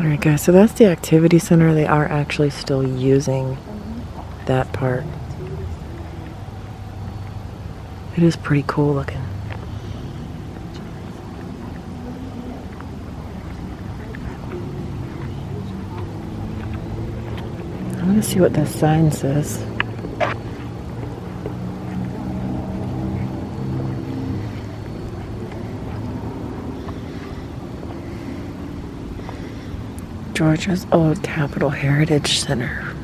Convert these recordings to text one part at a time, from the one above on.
Alright guys, so that's the activity center. They are actually still using that part. It is pretty cool looking. I want to see what this sign says. Georgia's Old Capitol Heritage Center.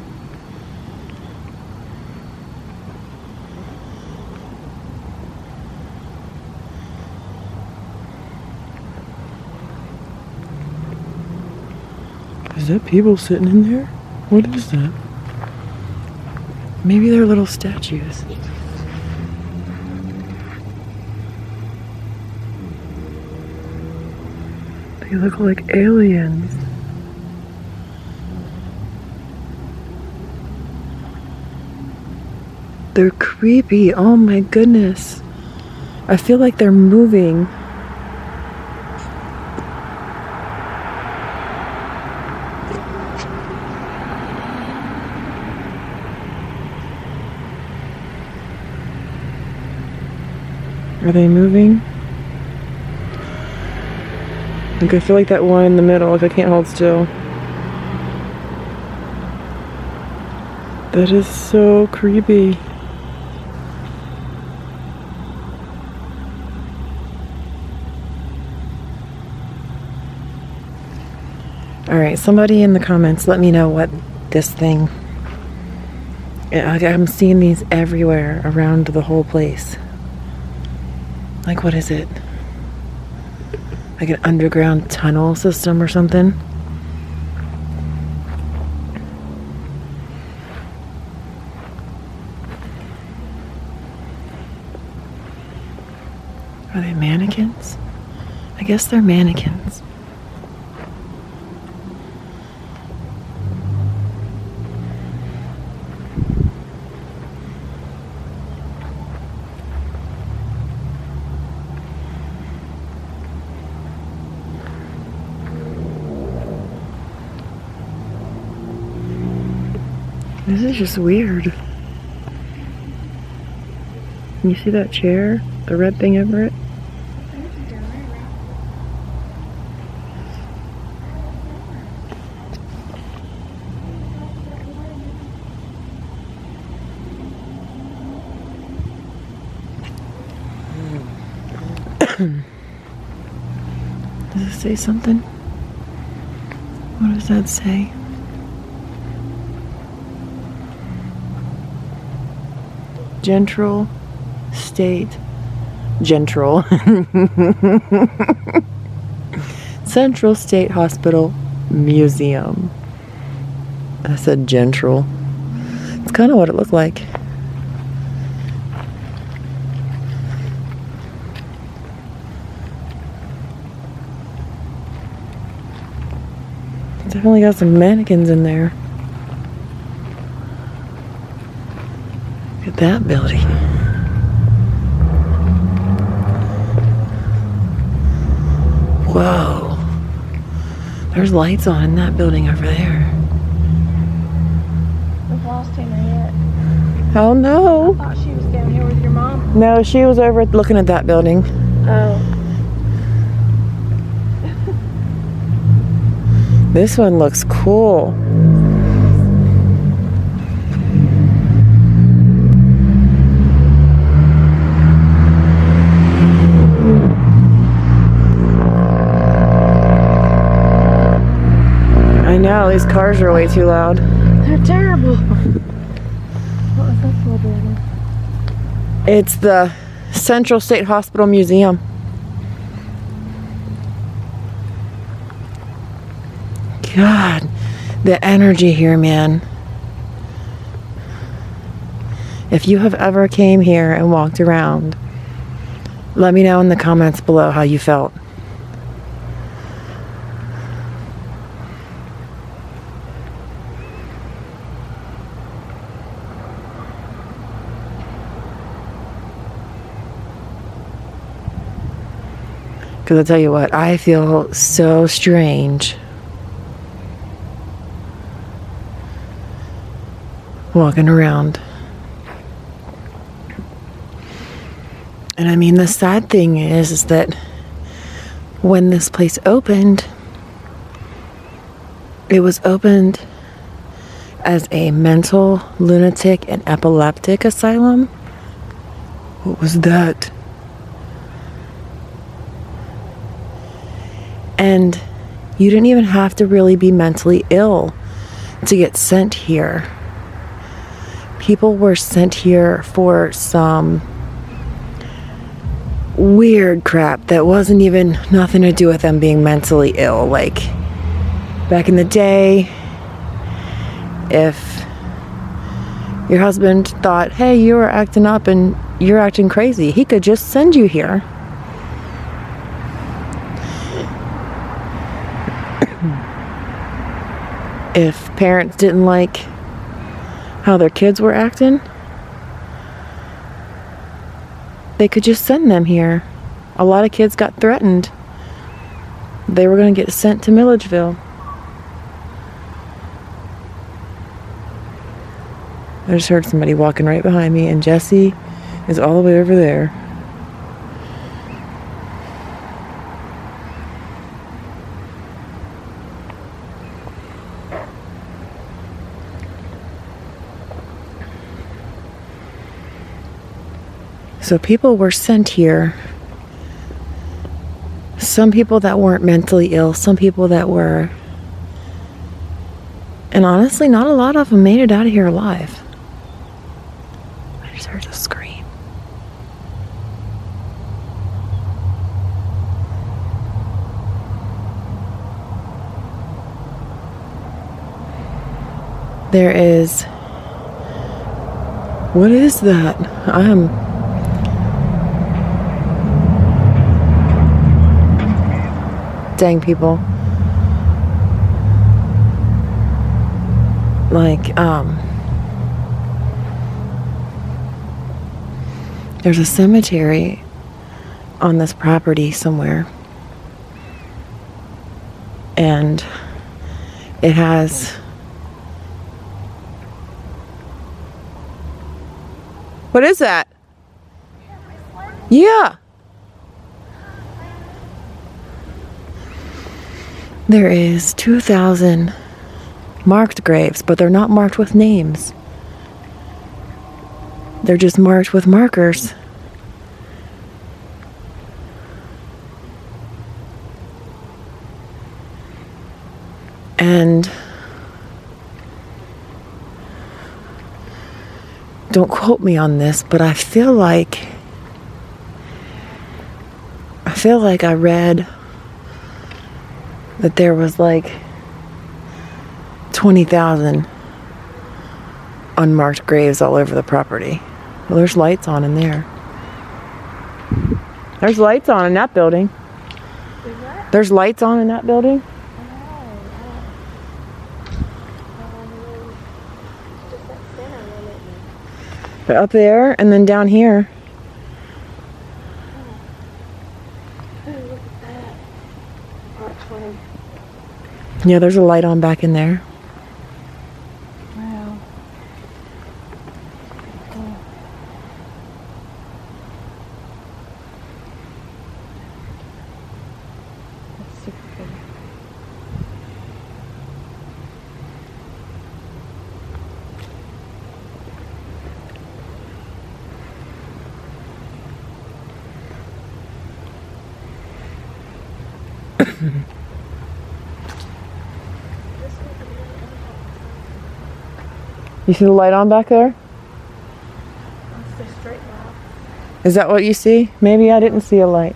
Is that people sitting in there? What is that? Maybe they're little statues. They look like aliens. They're creepy. Oh my goodness. I feel like they're moving. Are they moving? Like I feel like that one in the middle, if I can't hold still. That is so creepy. Alright, somebody in the comments, let me know what this thing... I'm seeing these everywhere around the whole place. Like, what is it? Like an underground tunnel system or something? Are they mannequins? I guess they're mannequins. This is just weird. Can you see that chair? The red thing over it? Does it say something? What does that say? Central State Hospital Museum. I said Gentral. It's kind of what it looked like. Definitely got some mannequins in there. Look at that building. Whoa. There's lights on in that building over there. We've lost Tina yet. Oh no. I thought she was down here with your mom. No, she was over looking at that building. Oh. This one looks cool. I know, these cars are way too loud. They're terrible. What was that for, building? It's the Central State Hospital Museum. God, the energy here, man. If you have ever came here and walked around, let me know in the comments below how you felt. Because I'll tell you what, I feel so strange walking around. And I mean, the sad thing is that when this place opened, it was opened as a mental, lunatic, and epileptic asylum. What was that? And you didn't even have to really be mentally ill to get sent here. People were sent here for some weird crap that wasn't even nothing to do with them being mentally ill. Like back in the day, if your husband thought, hey, you were acting up and you're acting crazy, he could just send you here. If parents didn't like how their kids were acting, they could just send them here. A lot of kids got threatened. They were going to get sent to Milledgeville. I just heard somebody walking right behind me, and Jesse is all the way over there. So people were sent here. Some people that weren't mentally ill, some people that were. And honestly, not a lot of them made it out of here alive. I just heard a scream. There is. What is that? Dang, people. Like, there's a cemetery on this property somewhere. And it has... What is that? Yeah. There is 2,000 marked graves, but they're not marked with names. They're just marked with markers. And don't quote me on this, but I feel like I read that there was like 20,000 unmarked graves all over the property. Well, there's lights on in there. There's lights on in that building. There's lights on in that building. But up there and then down here. Yeah, there's a light on back in there. Wow. Oh. That's super pretty. You see the light on back there? That's the straight line. Is that what you see? Maybe I didn't see a light.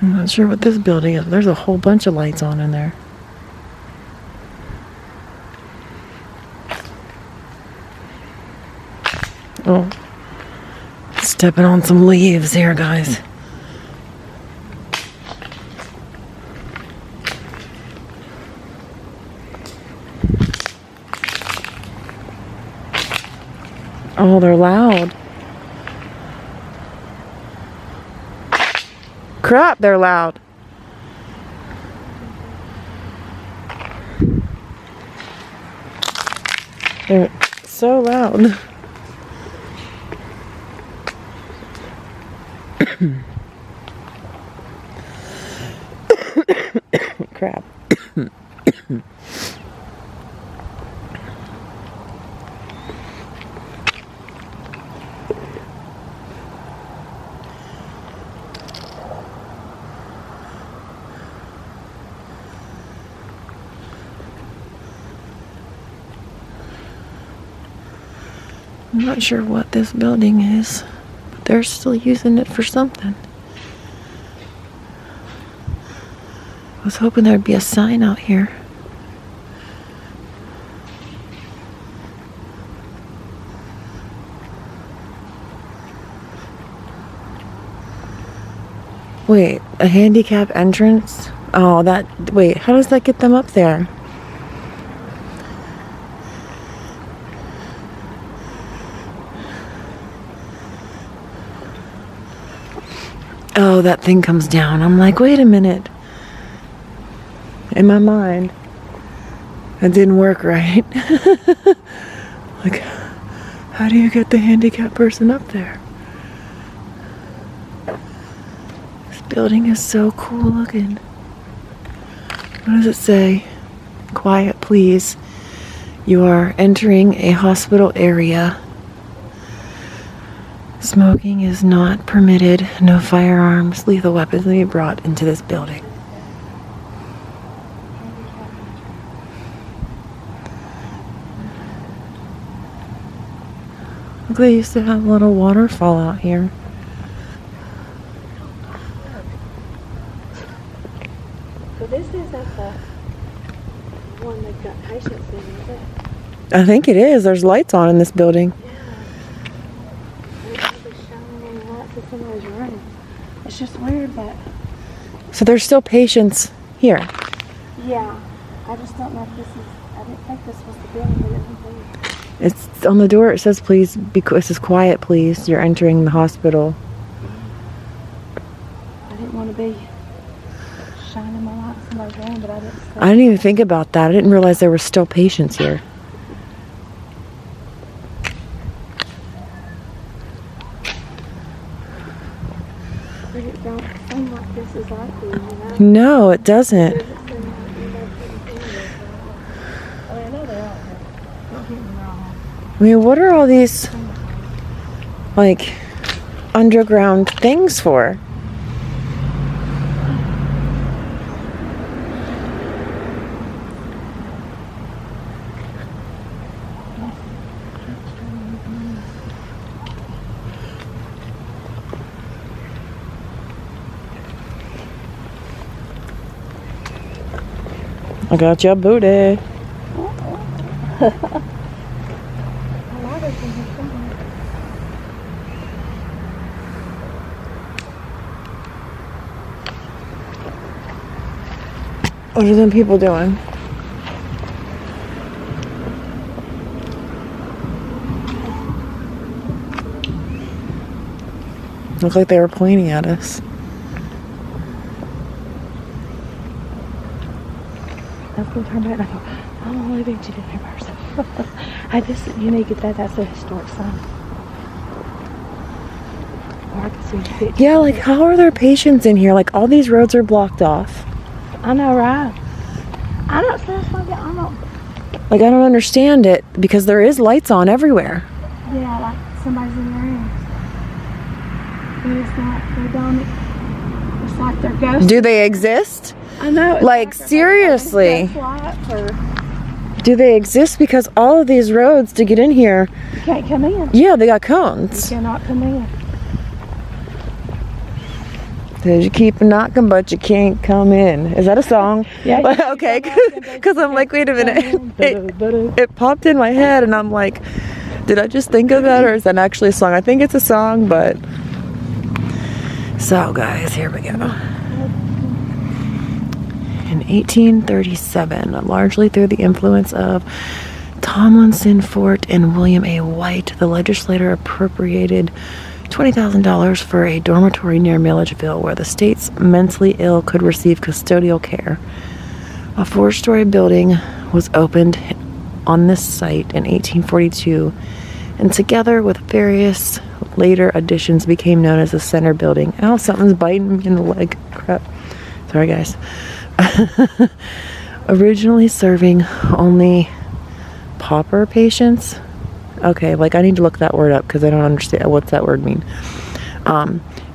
I'm not sure what this building is. There's a whole bunch of lights on in there. Oh. It's Stepping on some leaves here, guys. Oh, they're loud. Crap, they're loud. They're so loud. Crap. I'm not sure what this building is, but they're still using it for something. I was hoping there'd be a sign out here. Wait, a handicap entrance? Oh, wait, how does that get them up there? Oh, that thing comes down. I'm like, wait a minute. In my mind, that didn't work right. Like, how do you get the handicapped person up there? This building is so cool looking. What does it say? Quiet, please. You are entering a hospital area. Smoking is not permitted. No firearms, lethal weapons may be brought into this building. Look, they used to have a little waterfall out here. So this isn't the one they've got patients in, is it? I think it is. There's lights on in this building. Somebody's room. It's just weird that. So there's still patients here. Yeah, I just don't know if this is. I didn't think this was the building that it was. It's on the door. It says, "Please be." It says, "Quiet, please. You're entering the hospital." I didn't want to be shining my light in somebody's room, but I didn't. I didn't even think about that. I didn't realize there were still patients here. But it don't seem like this is likely, you know. No, it doesn't. I mean, I know they're out there. Don't get me wrong. I mean, what are all these, like, underground things for? I got your booty. What are them people doing? Looked like they were pointing at us. I was going to turn back and I thought, I don't want to be in here person. I just, you need to get that. That's a historic sign. Or I can see the picture. Yeah, like, how are there patients in here? Like, all these roads are blocked off. I know, right? I don't see this like I don't. Like, I don't understand it because there is lights on everywhere. Yeah, like somebody's in their room. But it's not, they don't, it's like they're ghosts. Do they exist? I know. It's Like, seriously. Lights or Do they exist? Because all of these roads to get in here, you can't come in. yeah, they got You cones. cannot come in. Says you keep knocking, but you can't come in. Is that a song? Yeah. Okay, because I'm like, wait a minute. It popped in my head, and I'm like, Did I just think of that, or is that actually a song? I think it's a song, but... So, guys, here we go. In 1837, largely through the influence of Tomlinson Fort and William A. White, the legislature appropriated $20,000 for a dormitory near Milledgeville where the state's mentally ill could receive custodial care. A 4-story building was opened on this site in 1842, and together with various later additions became known as the Center Building. Ow, something's biting me in the leg. Crap. Sorry, guys. Originally serving only pauper patients. Okay, like I need to look that word up because I don't understand what's that word mean.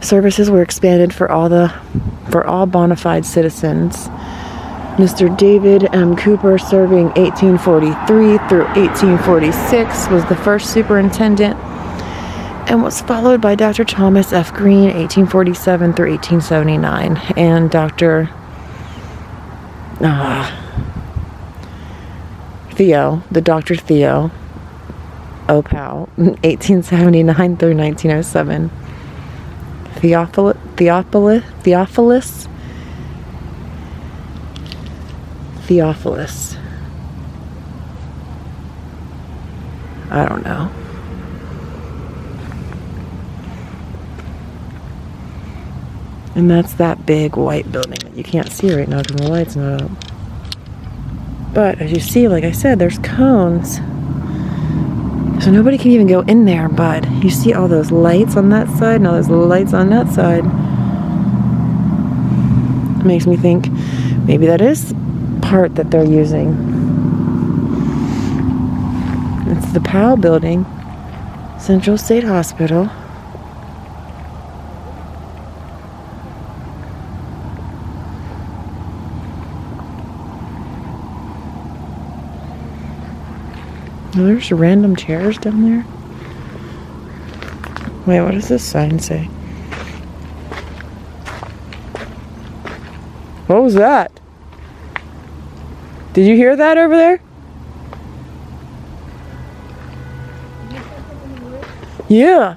Services were expanded for all bona fide citizens. Mr. David M. Cooper, serving 1843 through 1846, was the first superintendent, and was followed by Dr. Thomas F. Green, 1847 through 1879, and Dr. Theo O. Powell, 1879 through 1907. Theophilus. I don't know. And that's that big white building that you can't see right now because the light's not up. But as you see, like I said, there's cones. So nobody can even go in there, but you see all those lights on that side and all those lights on that side. It makes me think maybe that is part that they're using. It's the Powell building, Central State Hospital. Oh, there's random chairs down there. Wait, what does this sign say? What was that? Did you hear that over there? Yeah.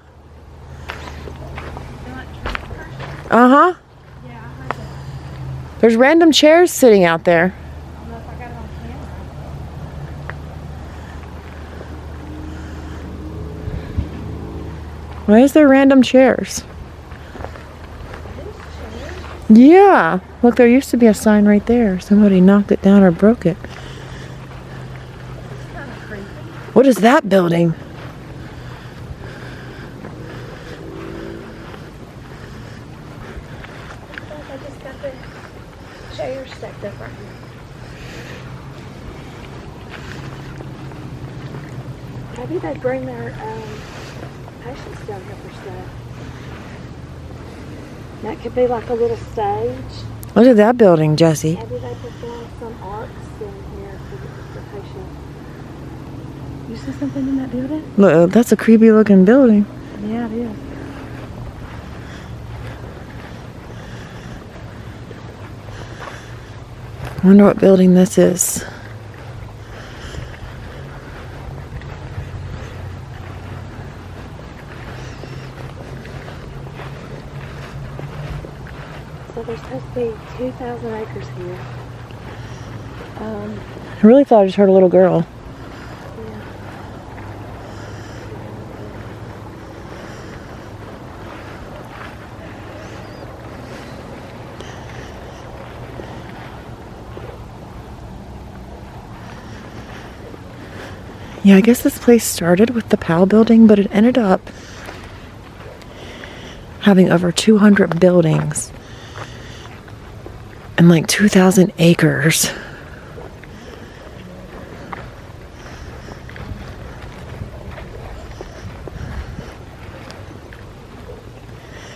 Uh-huh. Yeah, I heard that. There's random chairs sitting out there. I don't know if I got it on camera. Why is there random chairs? Yeah. Look, there used to be a sign right there. Somebody knocked it down or broke it. It's kind of creepy. What is that building? I just got the chairs stacked up right here. Maybe they bring their patients down here for stuff. That could be like a little stage. Look at that building, Jesse. Maybe they perform some arts in here for patients. You see something in that building? Look, that's a creepy looking building. Yeah, it is. I wonder what building this is. So there's supposed to be 2,000 acres here. I really thought I just heard a little girl. Yeah. Yeah, I guess this place started with the Powell building, but it ended up having over 200 buildings and like 2,000 acres.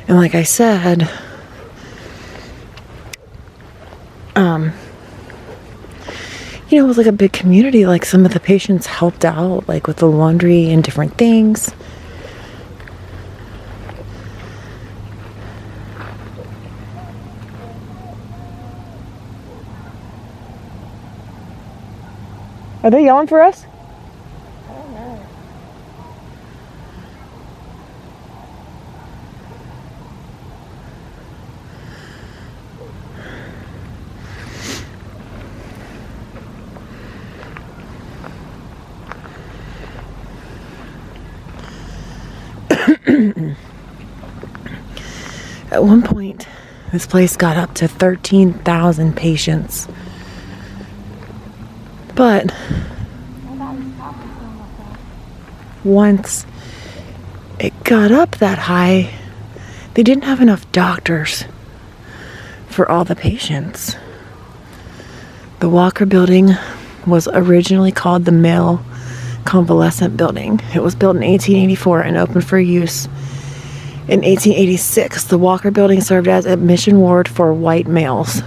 And like I said, it was like a big community. Like some of the patients helped out, like with the laundry and different things. Are they yelling for us? I don't know. At one point, this place got up to 13,000 patients. But once it got up that high, they didn't have enough doctors for all the patients. The Walker building was originally called the Male Convalescent building. It was built in 1884 and opened for use in 1886. The Walker building served as a admission ward for white males.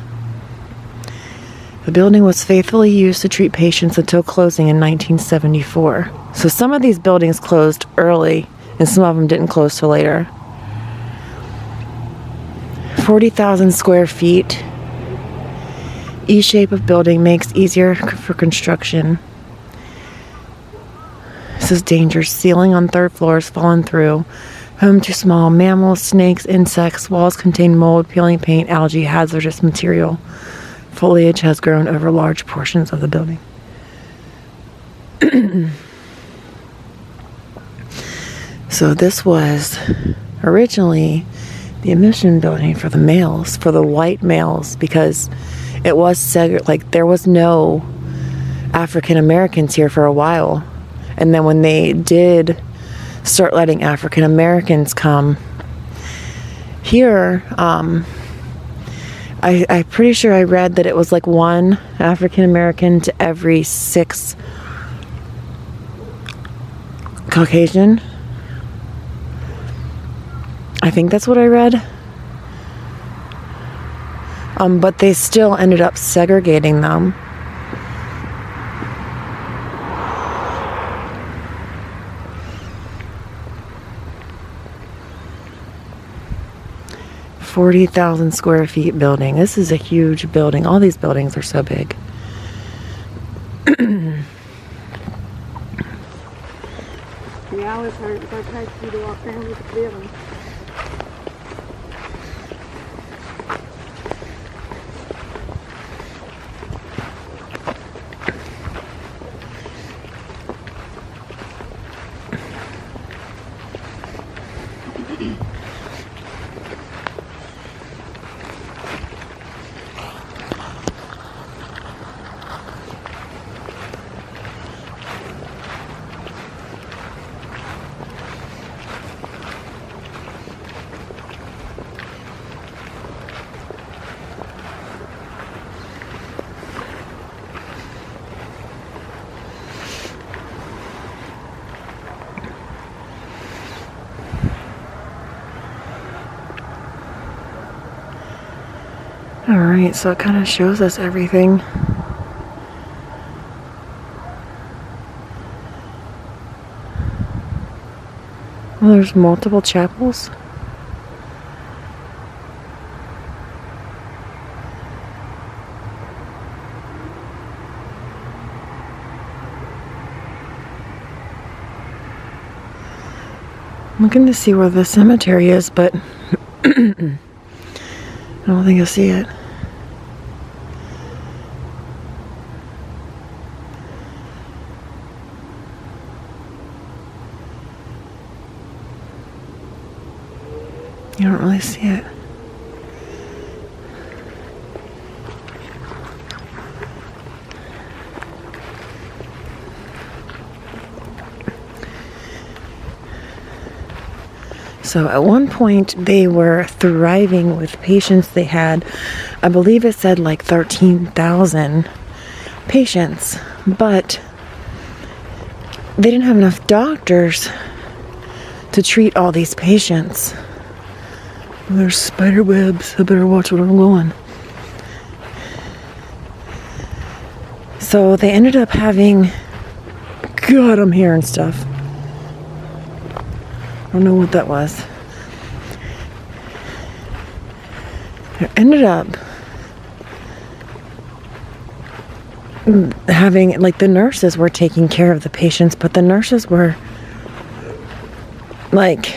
The building was faithfully used to treat patients until closing in 1974. So some of these buildings closed early and some of them didn't close till later. 40,000 square feet. E-shape of building makes easier for construction. This is dangerous. Ceiling on third floors fallen through. Home to small mammals, snakes, insects. Walls contain mold, peeling paint, algae, hazardous material. Foliage has grown over large portions of the building. So this was originally the admission building for the males, for the white males, because it was like there was no African Americans here for a while. And then when they did start letting African Americans come here, I'm pretty sure I read that it was like one African American to every 6 Caucasian. I think that's what I read. But they still ended up segregating them. $40,000 square feet building. This is a huge building. All these buildings are so big. Yeah, it was hurt if I tried to walk around with the building. Alright, so it kind of shows us everything. Well, there's multiple chapels. I'm looking to see where the cemetery is, but I don't think you'll see it. You don't really see it. So at one point they were thriving with patients. They had, I believe it said like 13,000 patients, but they didn't have enough doctors to treat all these patients. There's spider webs. I better watch where I'm going. So they ended up having, God, I'm hearing stuff. I don't know what that was. It ended up having, like, the nurses were taking care of the patients, but the nurses were, like,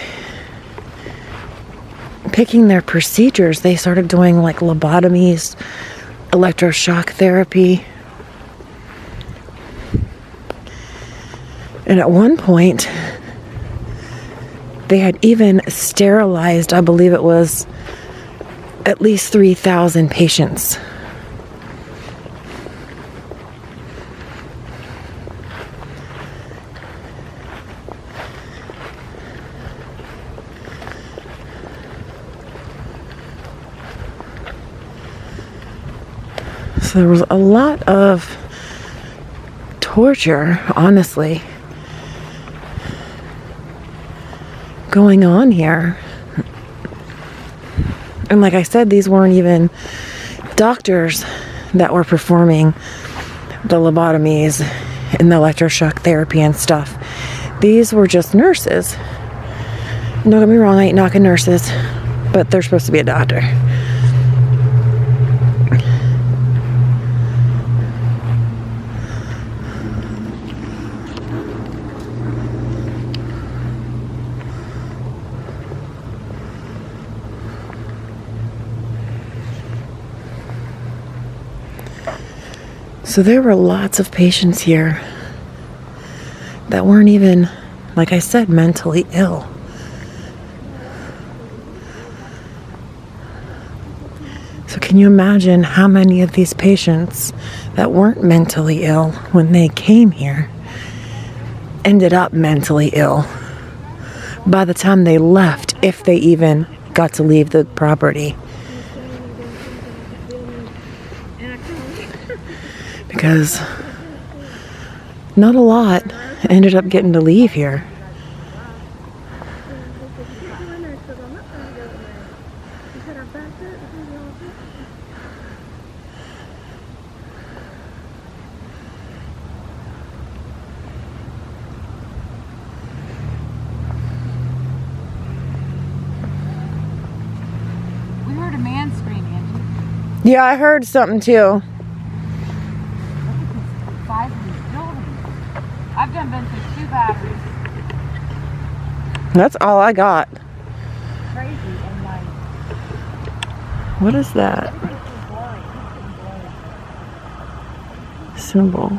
picking their procedures. They started doing, like, lobotomies, electroshock therapy. And at one point, They had even sterilized, I believe it was, at least 3,000 patients. So there was a lot of torture, honestly, going on here. And like I said, these weren't even doctors that were performing the lobotomies and the electroshock therapy and stuff. These were just nurses. Don't get me wrong, I ain't knocking nurses, but they're supposed to be a doctor. So there were lots of patients here that weren't even, like I said, mentally ill. So can you imagine how many of these patients that weren't mentally ill when they came here ended up mentally ill by the time they left, if they even got to leave the property? Because not a lot ended up getting to leave here. We heard a man screaming. Yeah, I heard something too. Size of these buildings. I've done been through 2 batteries. That's all I got. Crazy and like. What is that symbol?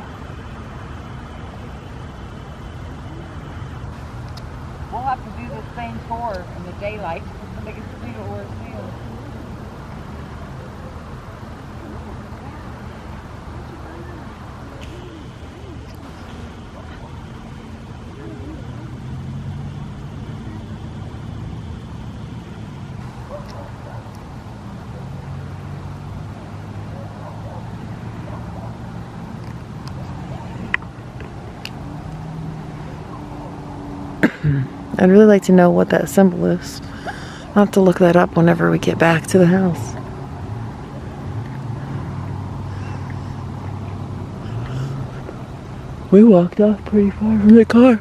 We'll have to do the same tour in the daylight so they can see what we're seeing. I'd really like to know what that symbol is. I'll have to look that up whenever we get back to the house. We walked off pretty far from the car.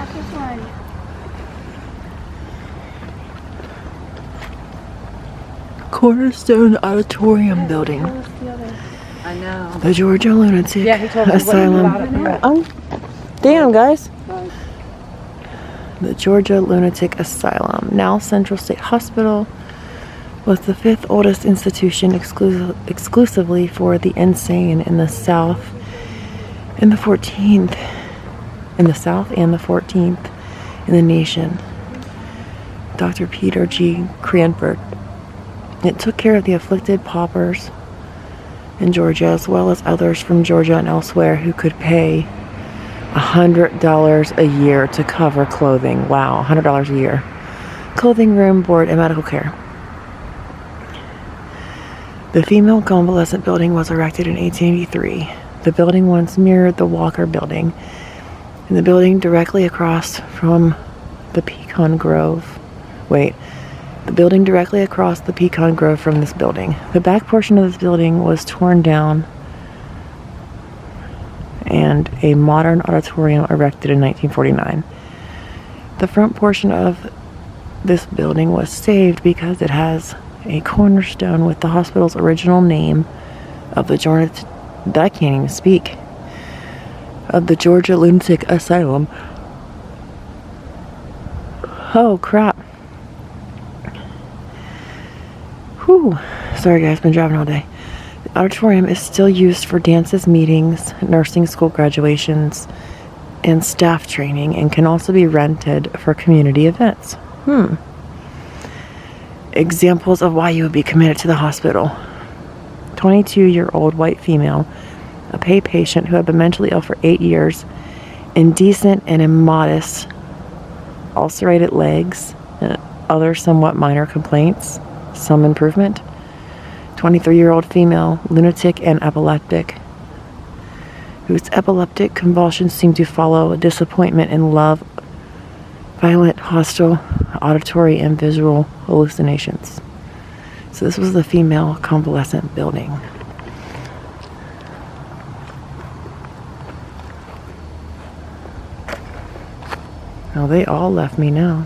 watch this one. Cornerstone Auditorium Building. I know. The Georgia Lunatic Yeah, he told me Asylum. Damn, guys. The Georgia Lunatic Asylum, now Central State Hospital, was the 5th oldest institution exclusively for the insane in the South, and the 14th in the nation. Dr. Peter G. Cranford. It took care of the afflicted paupers in Georgia, as well as others from Georgia and elsewhere who could pay $100 a year to cover clothing. Wow, $100 a year. Clothing, room, board, and medical care. The female convalescent building was erected in 1883. The building once mirrored the Walker Building, and the building directly across from the Pecan Grove. The building directly across the Pecan Grove from this building. The back portion of this building was torn down and a modern auditorium erected in 1949. The front portion of this building was saved because it has a cornerstone with the hospital's original name of the Georgia Lunatic Asylum. Oh crap. Whew. Sorry guys, been driving all day. The auditorium is still used for dances, meetings, nursing school graduations, and staff training, and can also be rented for community events. Examples of why you would be committed to the hospital. 22-year-old white female, a pay patient who had been mentally ill for 8 years, indecent and immodest, ulcerated legs, and other somewhat minor complaints, some improvement. 23-year-old female, lunatic and epileptic, whose epileptic convulsions seem to follow disappointment in love, violent, hostile, auditory, and visual hallucinations. So this was the female convalescent building. Now they all left me now.